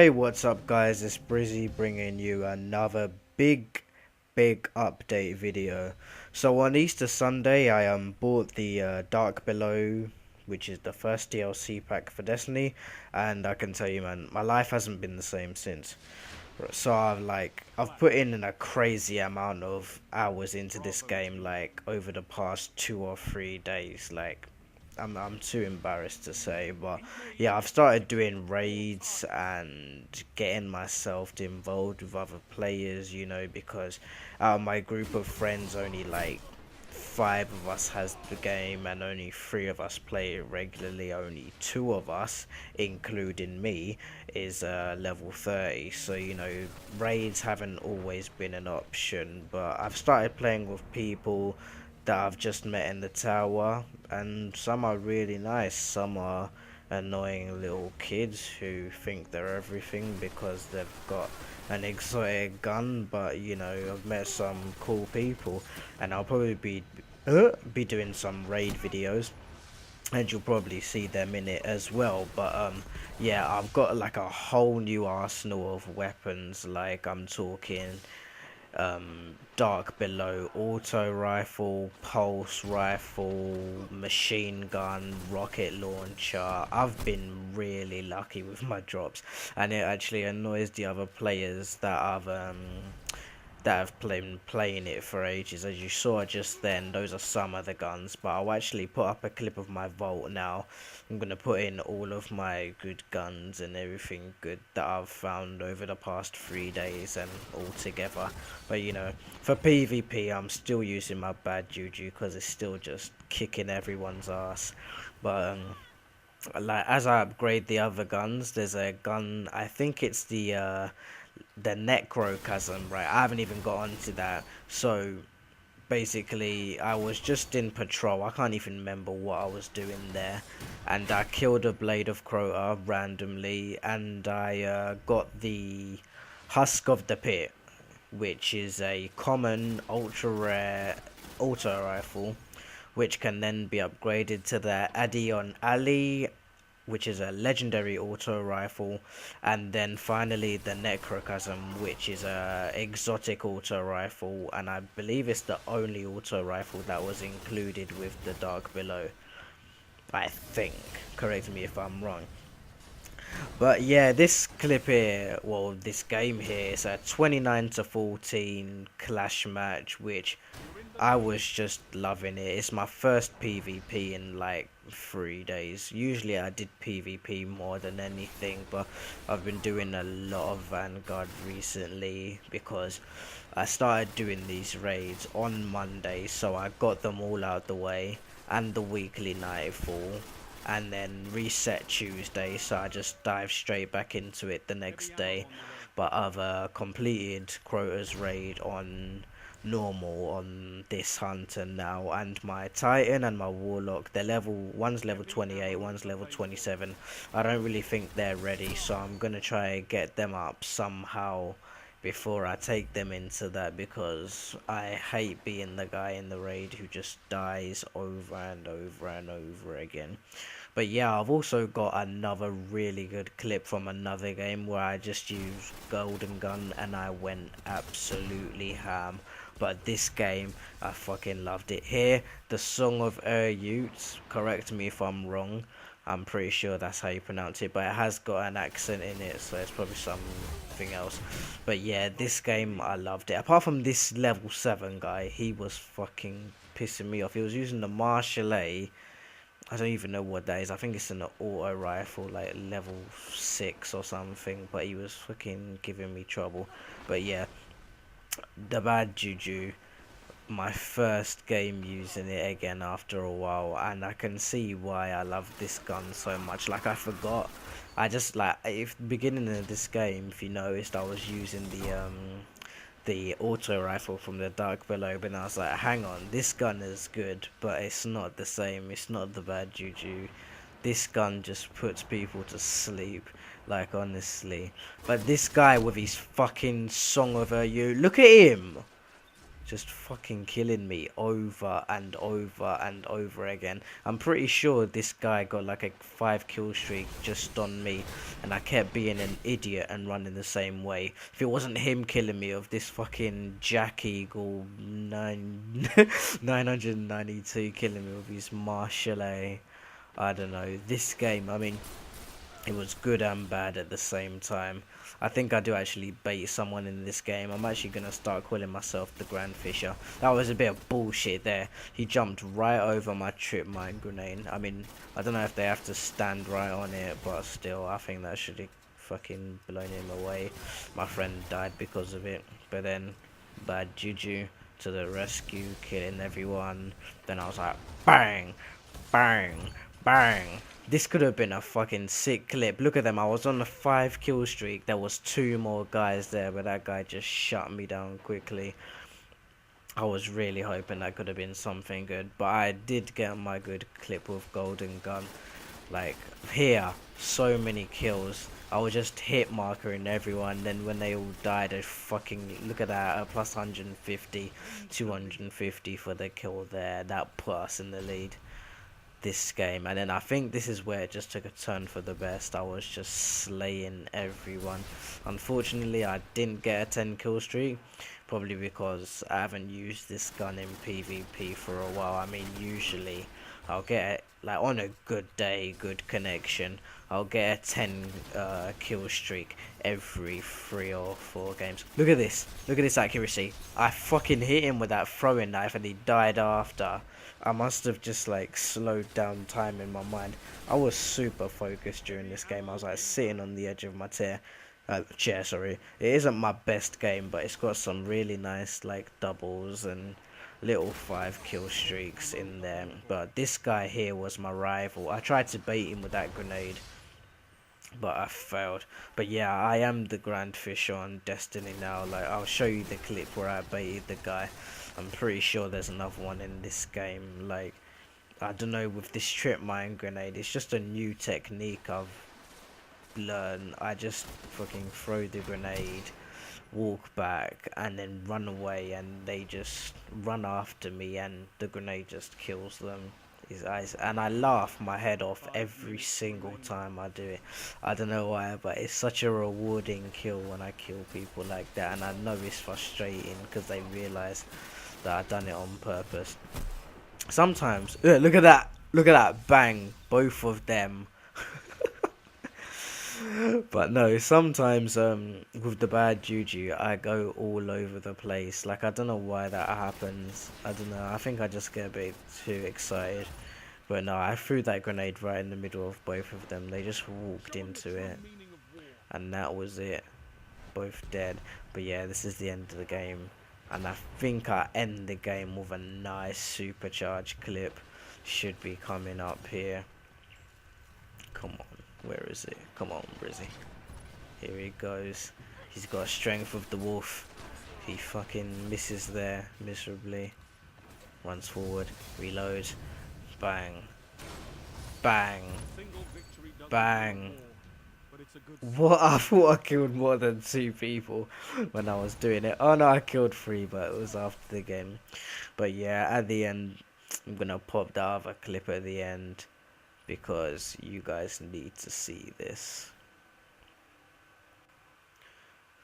Hey, what's up, guys? It's Brizzy bringing you another big update video. So on Easter Sunday, I bought the Dark Below, which is the first DLC pack for Destiny, and I can tell you, man, my life hasn't been the same since. So I've put in a crazy amount of hours into this game, like over the past 2 or 3 days, like. I'm too embarrassed to say, but yeah, I've started doing raids and getting myself involved with other players, because out of my group of friends, only like five of us has the game and only three of us play it regularly. Only two of us, including me, is level 30. So, raids haven't always been an option, but I've started playing with people that I've just met in the tower, and some are really nice, some are annoying little kids who think they're everything because they've got an exotic gun. But I've met some cool people, and I'll probably be doing some raid videos, and you'll probably see them in it as well. But yeah, I've got like a whole new arsenal of weapons. Like, I'm talking Dark Below auto rifle, pulse rifle, machine gun, rocket launcher. I've been really lucky with my drops, and it actually annoys the other players that have been playing it for ages. As you saw just then, those are some of the guns, but I'll actually put up a clip of my vault now. I'm going to put in all of my good guns and everything good that I've found over the past 3 days and all together. But for PvP, I'm still using my bad juju because it's still just kicking everyone's ass. But like, as I upgrade the other guns, there's a gun, I think it's the necrochasm, right? I haven't even got onto that. So basically, I was just in patrol. I can't even remember what I was doing there, and I killed a blade of Crota randomly, and I got the husk of the pit, which is a common ultra rare auto rifle, which can then be upgraded to the Adion Ali, which is a legendary auto rifle, and then finally the Necrochasm, which is a exotic auto rifle, and I believe it's the only auto rifle that was included with the Dark Below. I think. Correct me if I'm wrong. But yeah, this clip here, well, this game here is a 29 to 14 clash match, which I was just loving it. It's my first PvP in like 3 days. Usually I did PvP more than anything, but I've been doing a lot of Vanguard recently because I started doing these raids on Monday, so I got them all out the way, and the weekly nightfall, and then reset Tuesday, so I just dive straight back into it the next day. But I've completed Crota's raid on normal on this hunter now, and my Titan and my Warlock, one's level 28, one's level 27. I don't really think they're ready, so I'm gonna try and get them up somehow before I take them into that, because I hate being the guy in the raid who just dies over and over and over again. But yeah, I've also got another really good clip from another game where I just used Golden Gun and I went absolutely ham. But this game, I fucking loved it. Here, the Song of Urt, correct me if I'm wrong. I'm pretty sure that's how you pronounce it, but it has got an accent in it, so it's probably something else. But yeah, this game, I loved it. Apart from this level 7 guy, he was fucking pissing me off. He was using the Marshall A. I don't even know what that is. I think it's an auto rifle, like level 6 or something, but he was fucking giving me trouble. But yeah, the bad juju, my first game using it again after a while, and I can see why I love this gun so much. Like, I forgot, I just, like, if beginning of this game, if you noticed, I was using the auto rifle from the Dark Below, but I was like, hang on, this gun is good, but it's not the same. It's not the bad juju. This gun just puts people to sleep, like, honestly. But this guy with his fucking Song of You, look at him. just fucking killing me over and over and over again. I'm pretty sure this guy got like a 5 kill streak just on me, and I kept being an idiot and running the same way. If it wasn't him killing me of this fucking Jack Eagle 992 killing me with his Marshall A, I don't know. This game, I mean, it was good and bad at the same time. I think I do actually bait someone in this game. I'm actually going to start calling myself the Grand Fisher. That was a bit of bullshit there. He jumped right over my trip mine grenade. I mean, I don't know if they have to stand right on it, but still, I think that should have fucking blown him away. My friend died because of it. But then, bad juju to the rescue, killing everyone. Then I was like, bang, bang, bang. This could have been a fucking sick clip. Look at them. I was on a 5 kill streak. There was 2 more guys there, but that guy just shut me down quickly. I was really hoping that could have been something good, but I did get my good clip with Golden Gun. Like, here, so many kills. I was just hit markering everyone, then when they all died, I fucking, look at that, a plus 150, 250 for the kill there. That put us in the lead this game. And then I think this is where it just took a turn for the best. I was just slaying everyone. Unfortunately, I didn't get a 10 kill streak, probably because I haven't used this gun in PvP for a while. I mean, usually I'll get it, like on a good day, good connection, I'll get a 10 kill streak every 3 or 4 games. Look at this accuracy. I fucking hit him with that throwing knife and he died after. I must have just like slowed down time in my mind. I was super focused during this game. I was like sitting on the edge of my chair, sorry. It isn't my best game, but it's got some really nice like doubles and little 5 kill streaks in there. But this guy here was my rival. I tried to bait him with that grenade, but I failed. But yeah, I am the Grand Fisher on Destiny now. Like, I'll show you the clip where I baited the guy. I'm pretty sure there's another one in this game. Like, I don't know, with this trip mine grenade, it's just a new technique I've learned. I just fucking throw the grenade, walk back, and then run away, and they just run after me, and the grenade just kills them. His eyes, and I laugh my head off every single time I do it. I don't know why, but it's such a rewarding kill when I kill people like that, and I know it's frustrating because they realise that I done it on purpose. Sometimes, look at that, bang, both of them. But no, sometimes with the bad juju, I go all over the place. Like, I don't know why that happens. I don't know. I think I just get a bit too excited. But no, I threw that grenade right in the middle of both of them. They just walked into it, and that was it. Both dead. But yeah, this is the end of the game, and I think I end the game with a nice supercharged clip. Should be coming up here. Come on. Where is it? Come on, Brizzy. Here he goes. He's got strength of the wolf. He fucking misses there miserably. Runs forward. Reloads. Bang. Bang. Bang. What? I thought I killed more than 2 people when I was doing it. Oh no, I killed 3, but it was after the game. But yeah, at the end, I'm gonna pop the other clip at the end, because you guys need to see this.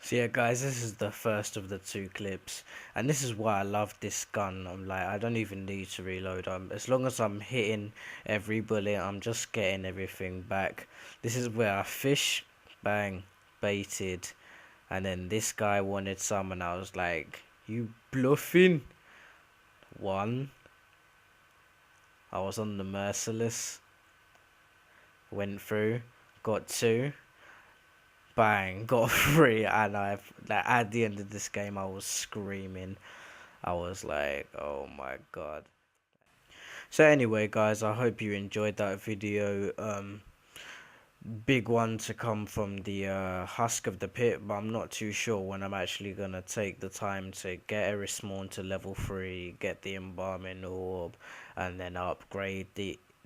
So yeah guys, this is the first of the 2 clips, and this is why I love this gun. I'm like, I don't even need to reload. As long as I'm hitting every bullet, I'm just getting everything back. This is where I fish, bang, baited, and then this guy wanted some, and I was like, you bluffing? 1. I was on the merciless. Went through, got 2, bang, got 3, and like, at the end of this game I was screaming. I was like, oh my god. So anyway guys, I hope you enjoyed that video. Big one to come from the Husk of the Pit, but I'm not too sure when I'm actually gonna take the time to get Erismorn to level 3, get the Embalming Orb, and then upgrade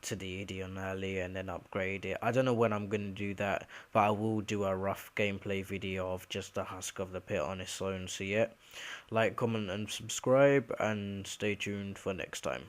to the Idion Alley and then upgrade it. I don't know when I'm gonna do that, but I will do a rough gameplay video of just the husk of the pit on its own. So yeah, like, comment, and subscribe, and stay tuned for next time.